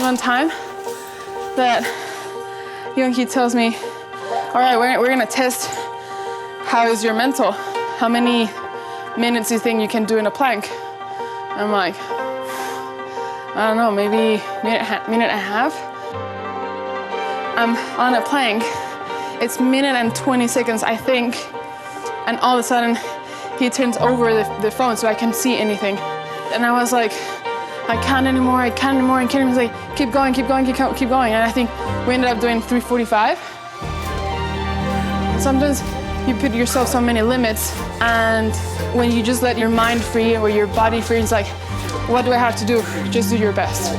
one time that Young-hee tells me, all right, we're gonna test how is your mental. How many minutes do you think you can do in a plank? And I'm like, I don't know, maybe minute and a half. I'm on a plank. It's minute and 20 seconds, I think. And all of a sudden, he turns over the phone so I can see anything. And I was like, I can't anymore. And he was like, keep going. And I think we ended up doing 3:45. Sometimes you put yourself so many limits, and when you just let your mind free or your body free, it's like, what do I have to do? Just do your best.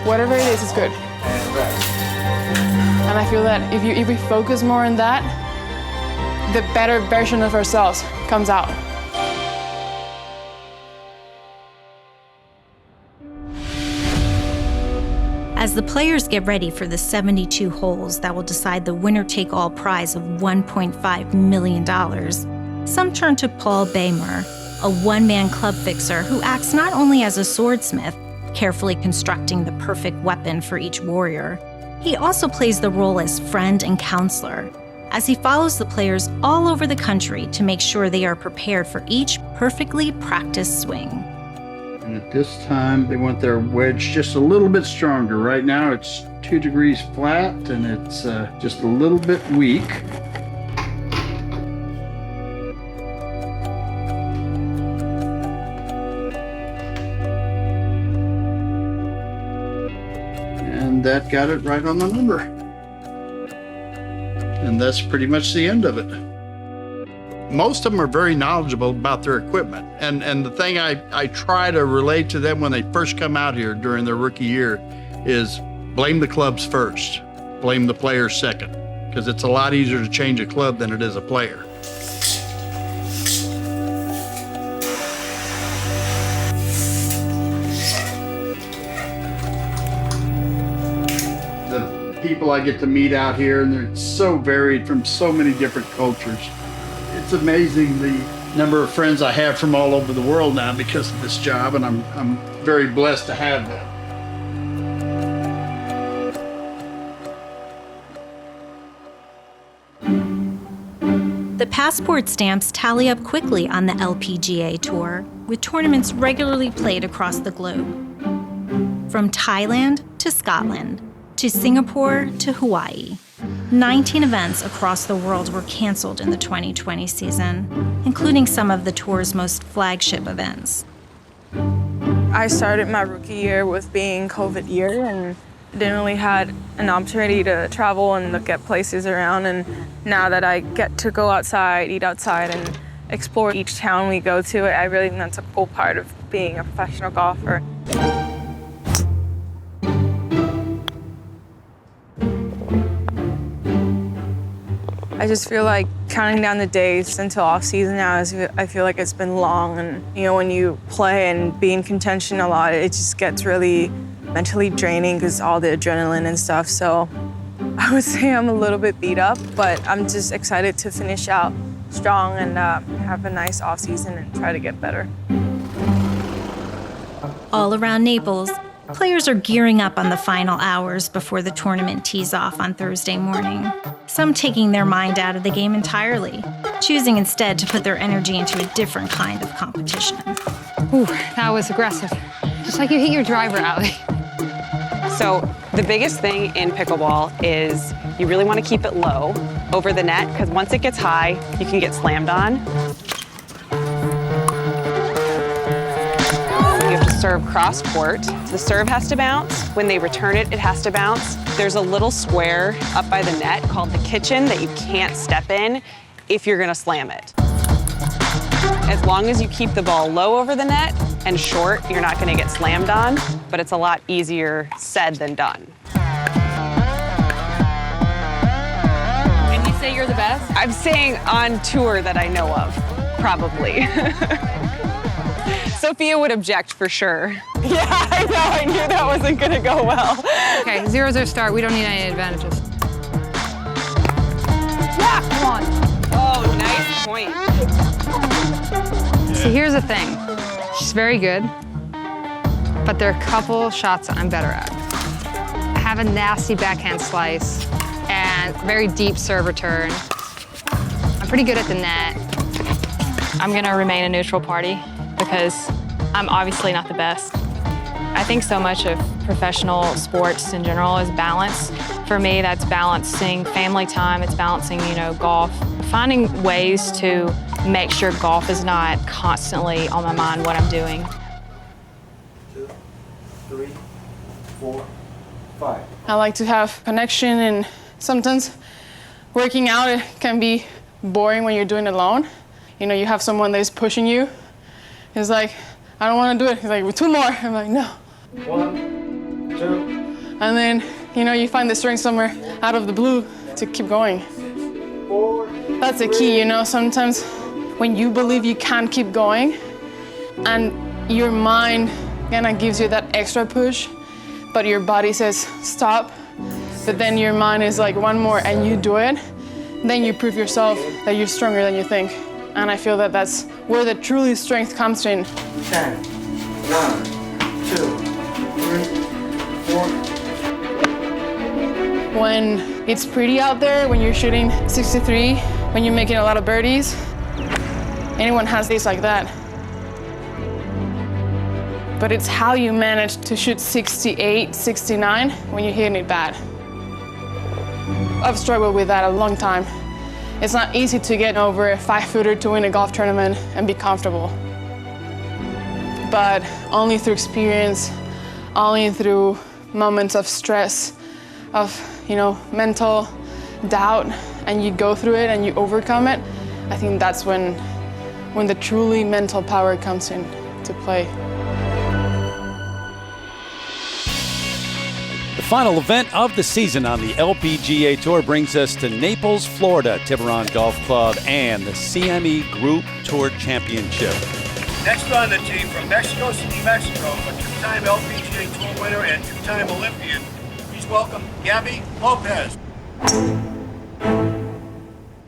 Whatever it is good. And I feel that if we focus more on that, the better version of ourselves comes out. As the players get ready for the 72 holes that will decide the winner-take-all prize of $1.5 million, some turn to Paul Baymer, a one-man club fixer who acts not only as a swordsmith, carefully constructing the perfect weapon for each warrior, he also plays the role as friend and counselor, as he follows the players all over the country to make sure they are prepared for each perfectly practiced swing. And at this time, they want their wedge just a little bit stronger. Right now, it's 2 degrees flat, and it's just a little bit weak. And that got it right on the number. And that's pretty much the end of it. Most of them are very knowledgeable about their equipment. And the thing I try to relate to them when they first come out here during their rookie year is blame the clubs first, blame the players second, because it's a lot easier to change a club than it is a player. The people I get to meet out here, and they're so varied from so many different cultures. It's amazing the number of friends I have from all over the world now because of this job, and I'm very blessed to have that. The passport stamps tally up quickly on the LPGA Tour, with tournaments regularly played across the globe. From Thailand to Scotland, to Singapore to Hawaii. 19 events across the world were canceled in the 2020 season, including some of the tour's most flagship events. I started my rookie year with being COVID year and didn't really had an opportunity to travel and look at places around. And now that I get to go outside, eat outside, and explore each town we go to, I really think that's a cool part of being a professional golfer. I just feel like counting down the days until off season now, I feel like it's been long. And when you play and be in contention a lot, it just gets really mentally draining because all the adrenaline and stuff. So I would say I'm a little bit beat up, but I'm just excited to finish out strong and have a nice off season and try to get better. All around Naples, players are gearing up on the final hours before the tournament tees off on Thursday morning. Some taking their mind out of the game entirely, choosing instead to put their energy into a different kind of competition. Ooh, that was aggressive. Just like you hit your driver, Allie. So the biggest thing in pickleball is you really want to keep it low over the net, because once it gets high, you can get slammed on. You have to serve cross court. The serve has to bounce. When they return it, it has to bounce. There's a little square up by the net called the kitchen that you can't step in if you're gonna slam it. As long as you keep the ball low over the net and short, you're not gonna get slammed on, but it's a lot easier said than done. And you say you're the best? I'm saying on tour that I know of, probably. Sophia would object for sure. Yeah, I know, I knew that wasn't gonna go well. Okay, 0-0 start, we don't need any advantages. Yeah, come on. Oh, nice point. See, here's the thing. She's very good, but there are a couple shots that I'm better at. have a nasty backhand slice and very deep serve return. I'm pretty good at the net. I'm gonna remain a neutral party because I'm obviously not the best. I think so much of professional sports in general is balance. For me, that's balancing family time, it's balancing, golf. Finding ways to make sure golf is not constantly on my mind what I'm doing. 2, 3, 4, 5. I like to have connection, and sometimes working out it can be boring when you're doing it alone. You have someone that is pushing you. It's like, I don't want to do it. He's like, 2 more. I'm like, no. 1, 2. And then, you find the strength somewhere out of the blue to keep going. 4. That's the key, sometimes when you believe you can't keep going and your mind kind of gives you that extra push, but your body says stop, but then your mind is like 1 more and you do it, then you prove yourself that you're stronger than you think. And I feel that that's where the truly strength comes in. 10, 1, 2, 3, 4. When it's pretty out there, when you're shooting 63, when you're making a lot of birdies, anyone has days like that. But it's how you manage to shoot 68, 69 when you're hitting it bad. I've struggled with that a long time. It's not easy to get over a 5-footer to win a golf tournament and be comfortable. But only through experience, only through moments of stress, of mental doubt, and you go through it and you overcome it, I think that's when the truly mental power comes in to play. The final event of the season on the LPGA Tour brings us to Naples, Florida, Tiburon Golf Club, and the CMEgroup Tour Championship. Next on the tee from Mexico City, Mexico, a 2-time LPGA Tour winner and 2-time Olympian, please welcome Gabby Lopez.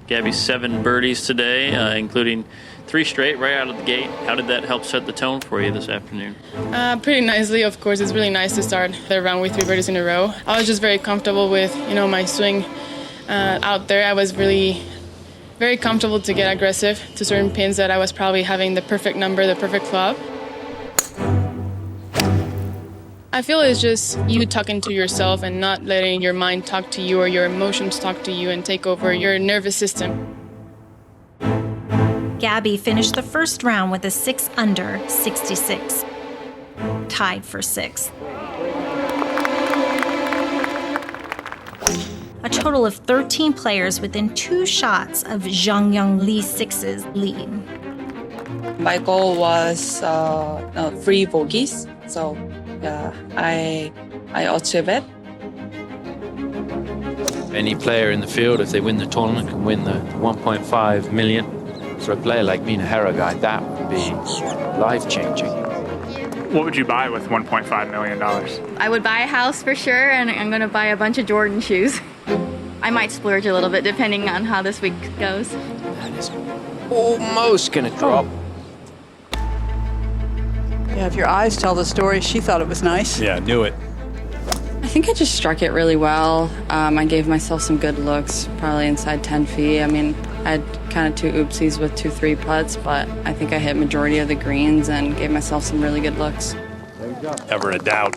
Gabby's 7 birdies today, including 3 straight right out of the gate. How did that help set the tone for you this afternoon? Pretty nicely, of course. It's really nice to start the round with 3 birdies in a row. I was just very comfortable with, my swing out there. I was really very comfortable to get aggressive to certain pins that I was probably having the perfect number, the perfect club. I feel it's just you talking to yourself and not letting your mind talk to you or your emotions talk to you and take over your nervous system. Gabby finished the first round with a 6 under 66, tied for 6th. A total of 13 players within 2 shots of Zhang Young Lee's 6's lead. My goal was 3 bogeys, so I achieved it. Any player in the field, if they win the tournament, can win the 1.5 million. For a player like me and a Harrogate, that would be life-changing. What would you buy with $1.5 million? I would buy a house for sure, and I'm going to buy a bunch of Jordan shoes. I might splurge a little bit depending on how this week goes. That is almost going to drop. Yeah, if your eyes tell the story, she thought it was nice. Yeah, knew it. I think I just struck it really well. I gave myself some good looks, probably inside 10 feet. I mean, I had kind of 2 oopsies with 2 3 putts, but I think I hit majority of the greens and gave myself some really good looks. Never a doubt.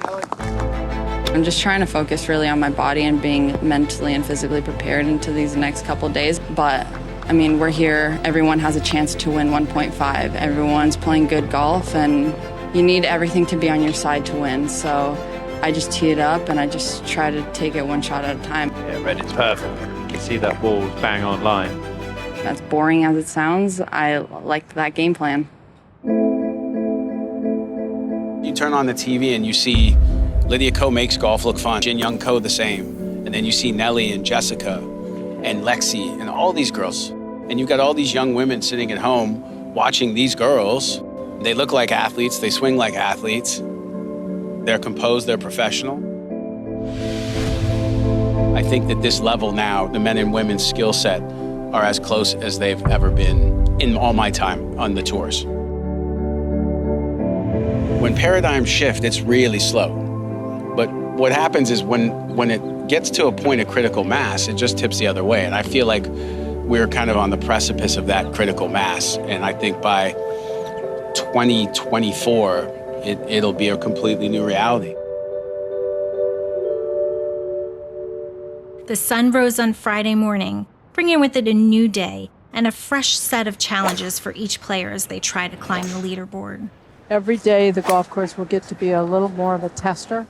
I'm just trying to focus really on my body and being mentally and physically prepared into these next couple days. But I mean, we're here. Everyone has a chance to win 1.5. Everyone's playing good golf, and you need everything to be on your side to win. So I just tee it up and I just try to take it 1 shot at a time. Yeah, read it's perfect. You can see that ball bang on line. As boring as it sounds, I like that game plan. You turn on the TV and you see Lydia Ko makes golf look fun, Jin Young Ko the same, and then you see Nelly and Jessica and Lexi and all these girls. And you've got all these young women sitting at home watching these girls. They look like athletes, they swing like athletes. They're composed, they're professional. I think that this level now, the men and women's skill set, are as close as they've ever been in all my time on the tours. When paradigms shift, it's really slow. But what happens is when it gets to a point of critical mass, it just tips the other way. And I feel like we're kind of on the precipice of that critical mass. And I think by 2024, it'll be a completely new reality. The sun rose on Friday morning, bringing with it a new day and a fresh set of challenges for each player as they try to climb the leaderboard. Every day the golf course will get to be a little more of a tester.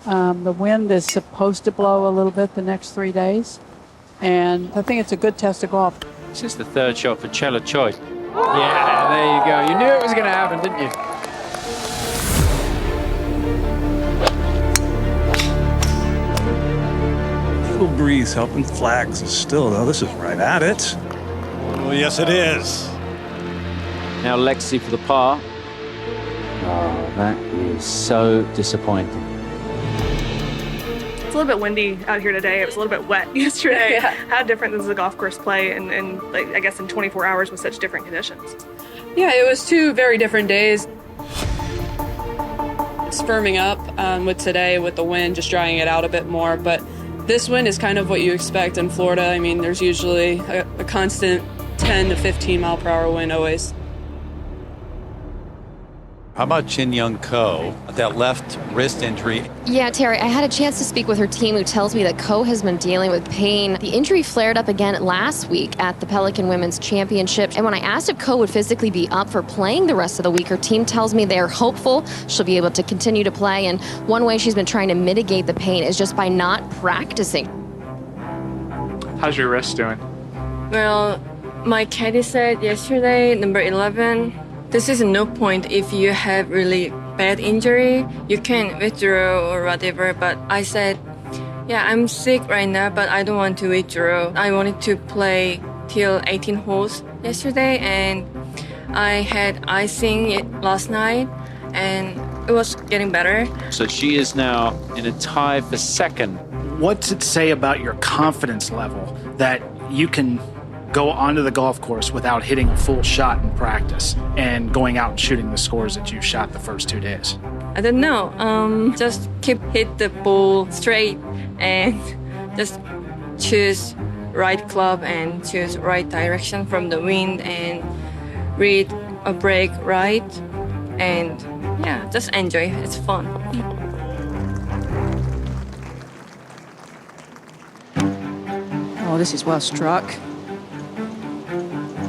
The wind is supposed to blow a little bit the next 3 days, and I think it's a good test of golf. This is the third shot for Chella Choi. Yeah, there you go. You knew it was going to happen, didn't you? Little breeze helping flags still, though. This is right at it. Well, yes, it is. Now Lexi for the par. Oh, that is so disappointing. It's a little bit windy out here today. It was a little bit wet yesterday. Yeah. How different does the golf course play in like, I guess in 24 hours with such different conditions? Yeah, it was 2 very different days. It's firming up with today with the wind, just drying it out a bit more. But this wind is kind of what you expect in Florida. I mean, there's usually a constant 10 to 15 mile per hour wind always. How about Jin Young Ko, that left wrist injury? Yeah, Terry, I had a chance to speak with her team who tells me that Ko has been dealing with pain. The injury flared up again last week at the Pelican Women's Championship. And when I asked if Ko would physically be up for playing the rest of the week, her team tells me they're hopeful she'll be able to continue to play. And one way she's been trying to mitigate the pain is just by not practicing. How's your wrist doing? Well, my caddy said yesterday, number 11, this is no point if you have really bad injury, you can withdraw or whatever. But I said, yeah, I'm sick right now, but I don't want to withdraw. I wanted to play till 18 holes yesterday, and I had icing last night, and it was getting better. So she is now in a tie for second. What's it say about your confidence level that you can go onto the golf course without hitting a full shot in practice and going out and shooting the scores that you shot the first 2 days? I don't know. Just hit the ball straight and just choose right club and choose right direction from the wind and read a break right, and yeah, just enjoy. It's fun. Oh, this is well struck.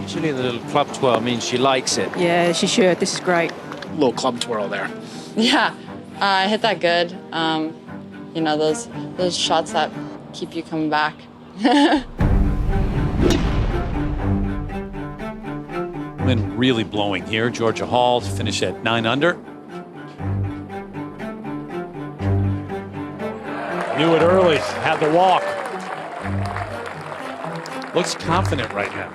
Usually the little club twirl means she likes it. Yeah, she should. This is great. Little club twirl there. Yeah, I hit that good. You know, those shots that keep you coming back. Wind really blowing here. Georgia Hall to finish at 9 under. Knew it early, had the walk. Looks confident right now.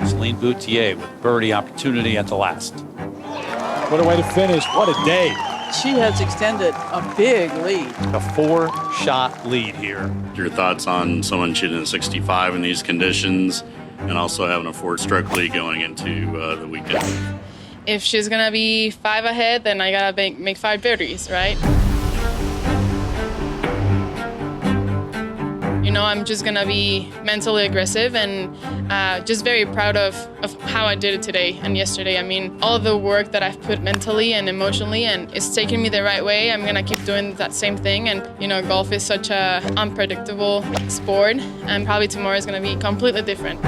Celine Boutier with birdie opportunity at the last. What a way to finish. What a day. She has extended a big lead. A 4-shot lead here. Your thoughts on someone shooting a 65 in these conditions and also having a 4-stroke lead going into the weekend? If she's gonna be 5 ahead, then I gotta make 5 birdies, right? You know, I'm just gonna be mentally aggressive and just very proud of how I did it today and yesterday. I mean, all the work that I've put mentally and emotionally, and it's taken me the right way. I'm gonna keep doing that same thing. And you know, golf is such a unpredictable sport, and probably tomorrow is gonna be completely different.